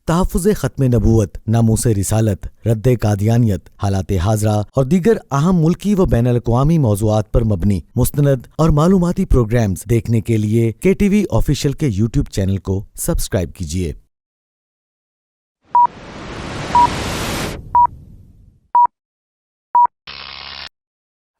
تحفظ ختم نبوت، ناموس رسالت، رد قادیانیت، حالات حاضرہ اور دیگر اہم ملکی و بین الاقوامی موضوعات پر مبنی مستند اور معلوماتی پروگرامز دیکھنے کے لیے کے ٹی وی آفیشیل کے یوٹیوب چینل کو سبسکرائب کیجیے۔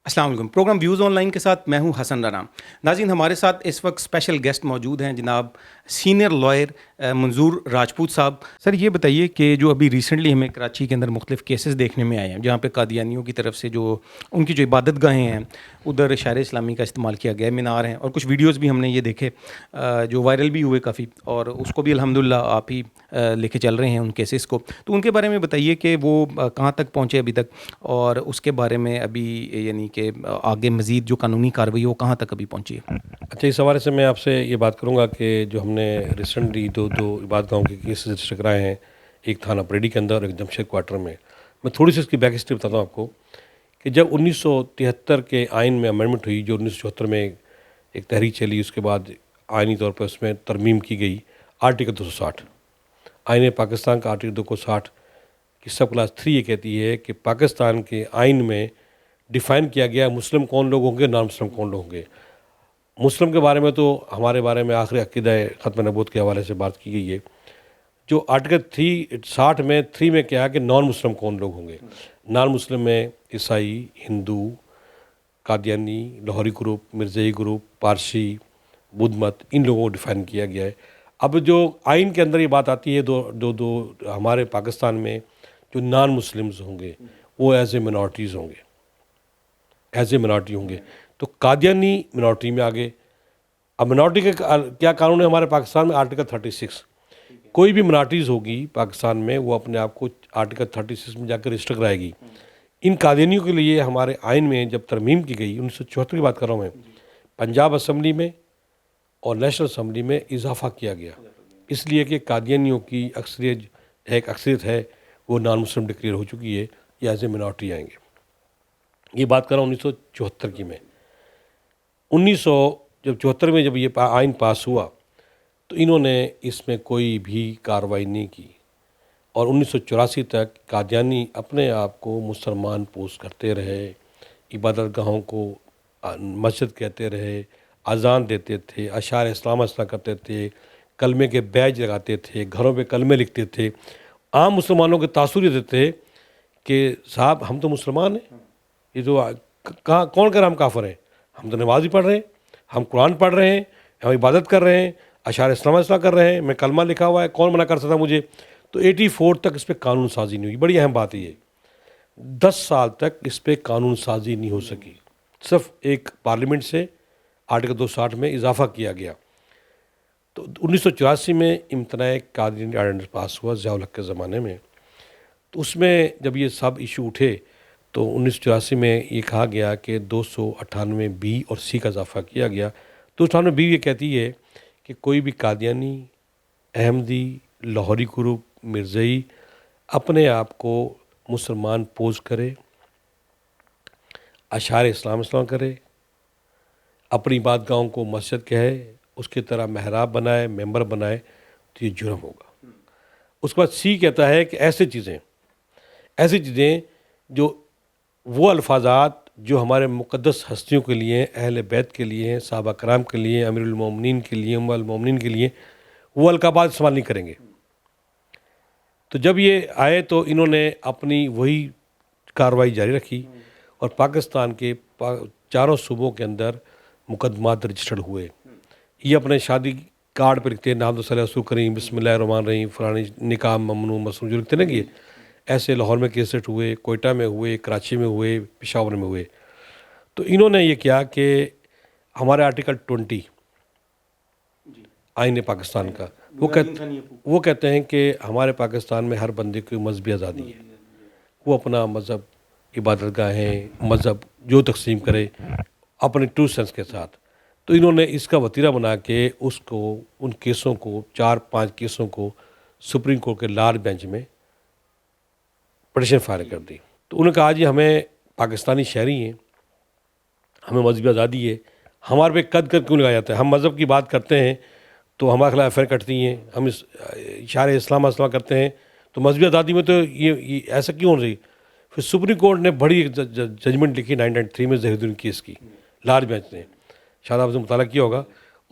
السلام علیکم۔ پروگرام ویوز آن لائن کے ساتھ میں ہوں حسن رانا۔ ناظرین، ہمارے ساتھ اس وقت اسپیشل گیسٹ موجود ہیں جناب سینئر لائر منظور راجپوت صاحب۔ سر، یہ بتائیے کہ جو ابھی ریسنٹلی ہمیں کراچی کے اندر مختلف کیسز دیکھنے میں آئے ہیں جہاں پہ قادیانیوں کی طرف سے جو ان کی جو عبادت گاہیں ہیں ادھر شاعر اسلامی کا استعمال کیا گیا ہے، مینار ہیں، اور کچھ ویڈیوز بھی ہم نے یہ دیکھے جو وائرل بھی ہوئے کافی، اور اس کو بھی الحمدللہ آپ ہی لے کے چل رہے ہیں ان کیسز کو، تو ان کے بارے میں بتائیے کہ وہ کہاں تک پہنچے ابھی تک، اور اس کے بارے میں ابھی یعنی کہ آگے مزید جو قانونی کارروائی وہ کہاں تک ابھی پہنچی ہے۔ اچھا، اس حوالے سے میں آپ سے یہ بات کروں گا کہ جو ہم نے ریسنٹلی دو عبادت گاہوں کے کیسز رجسٹر کرائے ہیں، ایک تھانہ پریڈی کے اندر اور ایک جمشید کوارٹر میں تھوڑی سی اس کی بیک ہسٹری بتاتا ہوں آپ کو کہ جب 1973 کے آئین میں امینڈمنٹ ہوئی، جو 1974 میں ایک تحریک چلی، اس کے بعد آئینی طور پر اس میں ترمیم کی گئی آرٹیکل 260 آئین پاکستان کا آرٹیکل 260 کی سب کلاس 3 یہ کہتی ہے کہ پاکستان کے آئین میں ڈیفائن کیا گیا مسلم کون لوگ ہوں گے، نان مسلم کون لوگ ہوں گے۔ مسلم کے بارے میں تو ہمارے بارے میں آخری عقیدہ ختم نبوت کے حوالے سے بات کی گئی ہے۔ جو آرٹیکل 360 میں 3 میں کیا ہے کہ نان مسلم کون لوگ ہوں گے۔ نان مسلم میں عیسائی، ہندو، قادیانی، لاہوری گروپ، مرزائی گروپ، پارسی، بدھ مت، ان لوگوں کو ڈیفائن کیا گیا ہے۔ اب جو آئین کے اندر یہ بات آتی ہے دو ہمارے پاکستان میں جو نان مسلمز ہوں گے وہ ایز اے منارٹیز ہوں گے، ایز اے منارٹی ہوں گے، تو قادیانی منارٹی میں آگے۔ اب منارٹی کا کیا قانون ہے ہمارے پاکستان میں؟ آرٹیکل 36۔ کوئی بھی منارٹیز ہوگی پاکستان میں وہ اپنے آپ کو آرٹیکل 36 میں جا کے رجسٹر کرائے گی۔ ان قادیانیوں کے لیے ہمارے آئین میں جب ترمیم کی گئی، 1974 کی بات کر رہا ہوں میں، پنجاب اسمبلی میں اور نیشنل اسمبلی میں اضافہ کیا گیا، اس لیے کہ قادیانیوں کی اکثریت ہے وہ نان مسلم ڈکلیئر ہو چکی ہے، یا ایز اے منارٹی آئیں گے۔ یہ بات کر رہا ہوں 1974 کی میں۔ 1974 میں جب یہ آئین پاس ہوا تو انہوں نے اس میں کوئی بھی کارروائی نہیں کی، اور 1984 تک قادیانی اپنے آپ کو مسلمان پوز کرتے رہے، عبادت گاہوں کو مسجد کہتے رہے، اذان دیتے تھے، اشعار اسلام کرتے تھے، کلمے کے بیج لگاتے تھے، گھروں پہ کلمے لکھتے تھے۔ عام مسلمانوں کے تاثر یہ دیتے تھے کہ صاحب ہم تو مسلمان ہیں، یہ تو کون کر ہم کافر ہیں؟ ہم تو نماز ہی پڑھ رہے ہیں، ہم قرآن پڑھ رہے ہیں، ہم عبادت کر رہے ہیں، اشعار اسلام کر رہے ہیں، میں کلمہ لکھا ہوا ہے، کون منع کر سکتا مجھے؟ تو 84 تک اس پہ قانون سازی نہیں ہوئی۔ بڑی اہم بات یہ 10 سال تک اس پہ قانون سازی نہیں ہو سکی، صرف ایک پارلیمنٹ سے آرٹیکل 260 میں اضافہ کیا گیا۔ تو 1984 میں امتناع قادیانی آرڈیننس پاس ہوا ضیاء الحق کے زمانے میں، تو اس میں جب یہ سب ایشو اٹھے تو 1984 میں یہ کہا گیا کہ 298 بی اور سی کا اضافہ کیا گیا۔ 298 بی یہ کہتی ہے کہ کوئی بھی قادیانی، احمدی، لاہوری گروپ، مرزائی اپنے آپ کو مسلمان پوز کرے، اشعار اسلام کرے، اپنی عبادت گاہوں کو مسجد کہے، اس کی طرح محراب بنائے، ممبر بنائے، تو یہ جرم ہوگا۔ اس کے بعد سی کہتا ہے کہ ایسی چیزیں جو وہ الفاظات جو ہمارے مقدس ہستیوں کے لیے، اہل بیت کے لیے، صحابہ کرام کے لیے، امیر المومنین کے لیے، ام المومنین کے لیے، وہ القابات استعمال نہیں کریں گے۔ تو جب یہ آئے تو انہوں نے اپنی وہی کارروائی جاری رکھی، اور پاکستان کے 4 صوبوں کے اندر مقدمات رجسٹرڈ ہوئے۔ یہ اپنے شادی کارڈ پہ لکھتے ہیں نام صلی اللہ کریم، بسم اللہ الرحمن الرحیم، فلانی نکاح ممنوع مسنون، جو لکھتے ہیں نا کہ ایسے لاہور میں کیسٹ ہوئے، کوئٹہ میں ہوئے، کراچی میں ہوئے، پشاور میں ہوئے۔ تو انہوں نے یہ کیا کہ ہمارے آرٹیکل 20 آئین پاکستان کا وہ کہتے ہیں کہ ہمارے پاکستان میں ہر بندے کی مذہبی آزادی ہے، وہ اپنا مذہب، عبادت گاہیں، مذہب جو تقسیم کرے اپنے ٹرو سینس کے ساتھ۔ تو انہوں نے اس کا وتیرہ بنا کے اس کو، ان کیسوں کو، 4-5 کیسوں کو سپریم کورٹ کے لارج بینچ میں پٹیشن فائل کر دی۔ تو انہوں نے کہا جی ہمیں پاکستانی شہری ہیں، ہمیں مذہبی آزادی ہے، ہمارے پہ قد کیوں لگایا جاتا ہے؟ ہم مذہب کی بات کرتے ہیں تو ہمارے خلاف ایف آئی آر کٹتی ہیں، ہم اس اشارے اسلام مسئلہ کرتے ہیں، تو مذہبی آزادی میں تو یہ ایسا کیوں ہو رہی؟ پھر سپریم کورٹ نے بڑی ججمنٹ لکھی 1993 میں ظہیر الدین کیس کی، لارج بینچ نے، شاید آپ نے مطالعہ کیا ہوگا،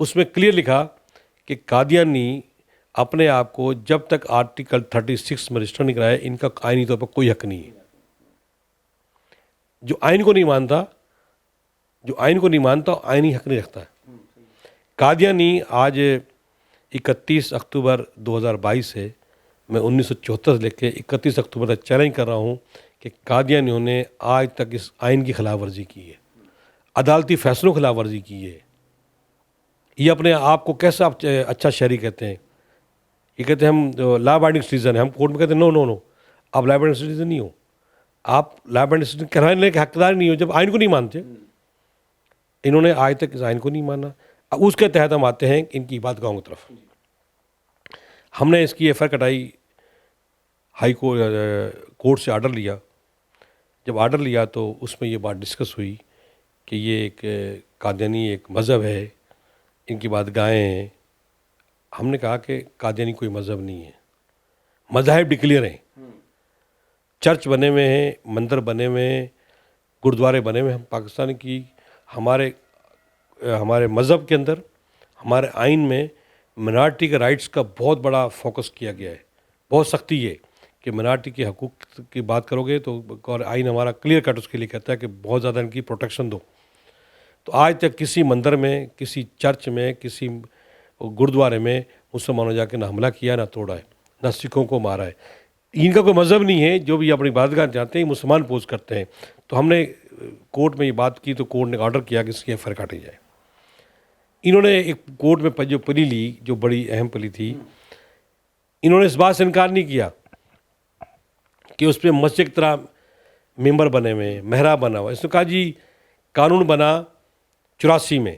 اس میں کلیئر لکھا کہ قادیانی اپنے آپ کو جب تک آرٹیکل 36 میں رجسٹر نہیں کرائے ان کا آئینی طور پر کوئی حق نہیں ہے. جو آئین کو نہیں مانتا آئینی حق نہیں رکھتا ہے. قادیانی آج 31 اکتوبر 2022 سے میں 1974 لکھ کے 31 اکتوبر تک چیلنج کر رہا ہوں کہ قادیانیوں نے آج تک اس آئین کی خلاف ورزی کی ہے، عدالتی فیصلوں کی خلاف ورزی کی ہے. یہ اپنے آپ کو کیسا اچھا شہری کہتے ہیں، یہ کہتے ہیں ہم لا بائنڈنگ سٹیزن ہیں. ہم کورٹ میں کہتے ہیں نو آپ لا بائنڈنگ سٹیزن نہیں ہو، آپ لا بائنڈنگ سٹیزن کہلانے کے حقدار نہیں ہو جب آئین کو نہیں مانتے. انہوں نے آج تک اس آئین کو نہیں مانا. اب اس کے تحت ہم آتے ہیں ان کی عبادت گاہوں کی طرف. ہم نے اس کی ایف آئی آر کٹائی، ہائی کورٹ سے آرڈر لیا. جب آرڈر لیا تو اس میں یہ بات ڈسکس ہوئی کہ یہ ایک قادیانی ایک مذہب ہے، ان کی عبادت گاہیں ہیں. ہم نے کہا کہ قادیانی کوئی مذہب نہیں ہے، مذاہب ڈکلیئر ہیں، چرچ بنے ہوئے ہیں، مندر بنے ہوئے ہیں، گرودوارے بنے ہوئے ہیں. ہم پاکستان کی ہمارے مذہب کے اندر، ہمارے آئین میں منارٹی کے رائٹس کا بہت بڑا فوکس کیا گیا ہے، بہت سختی ہے کہ منارٹی کے حقوق کی بات کرو گے تو اور آئین ہمارا کلیئر کٹ اس کے لیے کہتا ہے کہ بہت زیادہ ان کی پروٹیکشن دو. تو آج تک کسی مندر میں، کسی چرچ میں، کسی گرودوارے میں مسلمانوں جا کے نہ حملہ کیا، نہ توڑا ہے، نہ سکھوں کو مارا ہے. ان کا کوئی مذہب نہیں ہے، جو بھی اپنی عبادتگاہ جاتے ہیں مسلمان پوز کرتے ہیں. تو ہم نے کورٹ میں یہ بات کی تو کورٹ نے آرڈر کیا کہ اس کی ایف آئی آر کاٹی جائے. انہوں نے ایک کورٹ میں جو پلی لی، جو بڑی اہم پلی تھی، انہوں نے اس بات سے انکار نہیں کیا کہ اس پہ مسجد کی طرح ممبر بنے ہوئے، محراب بنا ہوا. اس نے کہا جی قانون بنا 84 میں،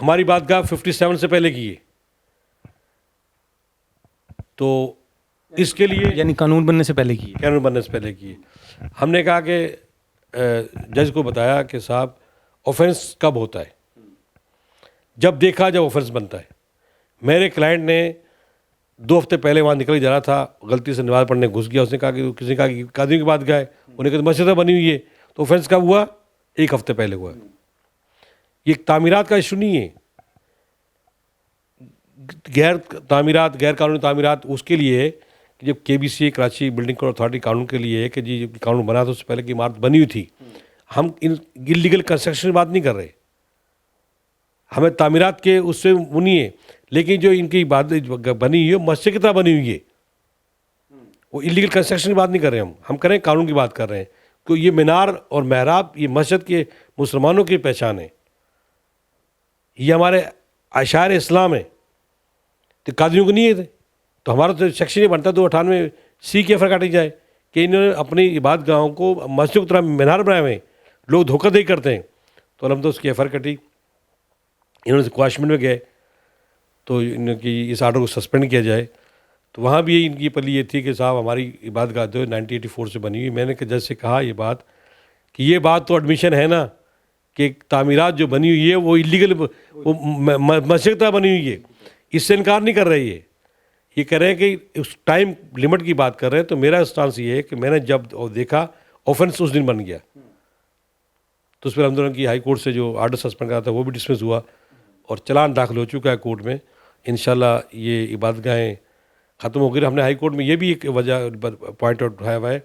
ہماری بات گاہ 57 سے پہلے کی ہے. تو اس کے لیے یعنی قانون بننے سے پہلے کی. قانون بننے سے پہلے کی. ہم نے کہا کہ جج کو بتایا کہ صاحب اوفینس کب ہوتا ہے؟ جب دیکھا جب اوفینس بنتا ہے. میرے کلائنٹ نے 2 ہفتے پہلے وہاں نکل جا رہا تھا، غلطی سے نماز پڑھنے گھس گیا. اس نے کہا کہ کسی نے کہا کہ قادیوں کی بات گائے، انہیں کہا مسجد بنی ہوئی ہے. تو اوفینس کب ہوا؟ 1 ہفتے پہلے ہوا. یہ تعمیرات کا ایشو نہیں ہے. غیر قانونی تعمیرات اس کے لیے ہے کہ جب K B C Karachi building authority قانون کے لیے ہے کہ جی جب قانون بنا تو اس سے پہلے کی عمارت بنی ہوئی تھی. ہم انلیگل کنسٹرکشن کی بات نہیں کر رہے، ہمیں تعمیرات کے اس سے وہ نہیں ہے. لیکن جو ان کی بات بنی ہوئی ہے مسجد کی طرح بنی ہوئی ہے، وہ انلیگل کنسٹرکشن کی بات نہیں کر رہے. ہم کریں قانون کی بات کر رہے ہیں کہ یہ مینار اور محراب یہ مسجد کے مسلمانوں کی پہچان ہے، یہ ہمارے اشعار اسلام ہے. تو قادریوں کو نہیں ہے. تو ہمارا تو سیکشن یہ بنتا 298C کی ایف آئی آر کاٹی جائے کہ انہوں نے اپنی عبادت گاہوں کو مسجد کی طرح مینار بنائے ہوئے ہیں، لوگ دھوکہ دہی کرتے ہیں. تو ہم تو اس کی ایف آئی آر کٹی. انہوں نے کواشمنٹ میں گئے تو ان کی اس آرڈر کو سسپینڈ کیا جائے. تو وہاں بھی ان کی پلی یہ تھی کہ صاحب ہماری عبادت گاہ 1984 سے بنی ہوئی. میں نے جج سے کہا یہ بات کہ یہ بات تو ایڈمیشن ہے نا کہ تعمیرات جو بنی ہوئی ہے وہ انلیگل، وہ مسجد کی طرح بنی ہوئی ہے. اس سے انکار نہیں کر رہی ہے. یہ کہہ رہے ہیں کہ اس ٹائم لمٹ کی بات کر رہے ہیں. تو میرا اسٹانس یہ ہے کہ میں نے جب دیکھا اوفنس اس دن بن گیا تو اس پر الحمدللہ کی ہائی کورٹ سے جو آرڈر سسپینڈ کرا تھا وہ بھی ڈسمس ہوا اور چلان داخل ہو چکا ہے کورٹ میں. انشاءاللہ یہ عبادت گاہیں ختم ہو گئی. ہم نے ہائی کورٹ میں یہ بھی ایک وجہ پوائنٹ آؤٹ اٹھایا ہوا ہے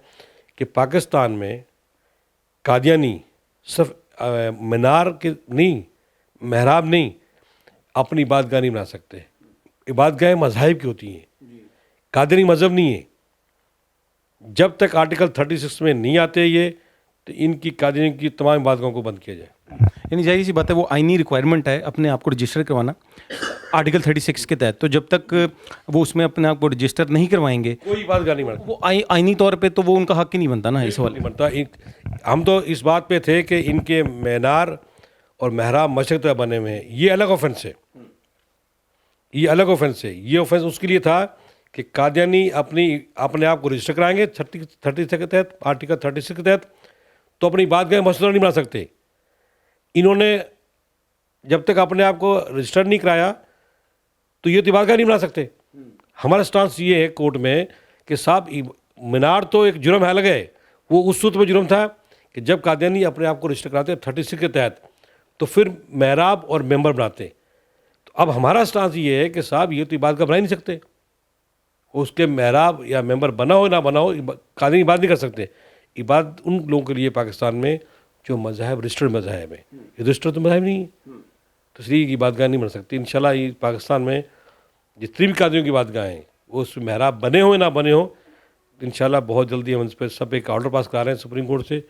کہ پاکستان میں قادیانی صرف مینار کے نہیں، محراب نہیں، اپنی عبادت گاہ نہیں بنا سکتے. عبادت گاہیں مذاہب کی ہوتی ہیں، قادیانی مذہب نہیں ہے. جب تک آرٹیکل 36 میں نہیں آتے یہ تو ان کی قادیانی کی تمام عبادت گاہوں کو بند کیا جائے. یعنی ظاہر سی بات ہے وہ آئینی ریکوائرمنٹ ہے اپنے آپ کو رجسٹر کروانا آرٹیکل 36 کے تحت. تو جب تک وہ اس میں اپنے آپ کو رجسٹر نہیں کروائیں گے کوئی عبادت گاہ نہیں بنتا. وہ آئینی طور پہ تو وہ ان کا حق ہی نہیں بنتا نا اس حوالے نہیں بنتا. ہم تو اس بات پہ تھے کہ ان کے مینار اور محراب مسجد طرح بنے ہوئے ہیں، یہ الگ آفینس ہے. یہ الگ آفینس ہے. یہ آفینس اس کے لیے تھا کہ قادیانی اپنے آپ کو رجسٹر کرائیں گے 36 کے تحت، آرٹیکل 36 کے تحت، تو اپنی بات گاہیں مسجد نہیں بنا سکتے. انہوں نے جب تک اپنے آپ کو رجسٹر نہیں کرایا تو یہ تو عبادتگاہ نہیں بنا سکتے. ہمارا سٹانس یہ ہے کورٹ میں کہ صاحب مینار تو ایک جرم ہے الگ ہے. وہ اس صورت میں جرم تھا کہ جب قادیانی اپنے آپ کو رجسٹر کراتے 36 کے تحت تو پھر محراب اور ممبر بناتے. تو اب ہمارا سٹانس یہ ہے کہ صاحب یہ تو عبادتگاہ بنا ہی نہیں سکتے. اس کے محراب یا ممبر بنا ہو نہ بنا ہو قادیانی عبادت نہیں کر سکتے. عبادت ان لوگوں کے لیے پاکستان میں جو مذاہب رجسٹرڈ مذاہب ہے. یہ رجسٹرڈ تو مذاہب نہیں ہے تو اس لیے عبادتگاہ نہیں بن سکتی. انشاءاللہ یہ پاکستان میں جتنی بھی قادیوں کی عبادتگاہ ہیں وہ اس میں محراب بنے ہوں نہ بنے ہوں انشاءاللہ بہت جلدی ہم اس پہ سب ایک آرڈر پاس کرا رہے ہیں سپریم کورٹ سے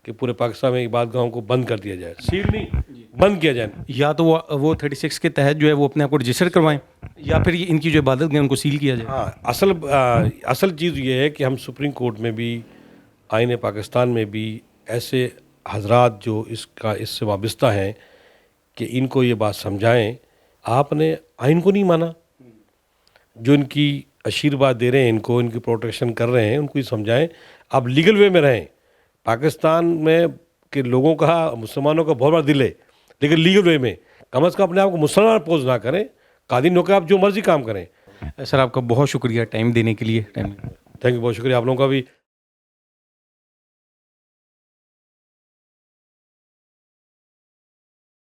کہ پورے پاکستان میں عبادتگاہوں کو بند کر دیا جائے. سیل نہیں بند کیا جائے. یا تو وہ 36 کے تحت جو ہے وہ اپنے آپ کو رجسٹر کروائیں یا پھر ان کی جو عبادت گاہ ان کو سیل کیا جائے. ہاں اصل چیز یہ ہے کہ ہم سپریم کورٹ میں بھی آئین پاکستان میں بھی ایسے حضرات جو اس سے وابستہ ہیں کہ ان کو یہ بات سمجھائیں. آپ نے آئین کو نہیں مانا, جو ان کی آشیرواد دے رہے ہیں ان کو, ان کی پروٹیکشن کر رہے ہیں, ان کو یہ سمجھائیں آپ لیگل وے میں رہیں. پاکستان میں کے لوگوں کا مسلمانوں کا بہت بڑا دل ہے لیکن لیگل وے میں کم از کم اپنے آپ کو مسلمان پوز نہ کریں. قادین ہو کے آپ جو مرضی کام کریں. سر آپ کا بہت شکریہ ٹائم دینے کے لیے. تھینک یو, بہت شکریہ آپ لوگوں کا بھی.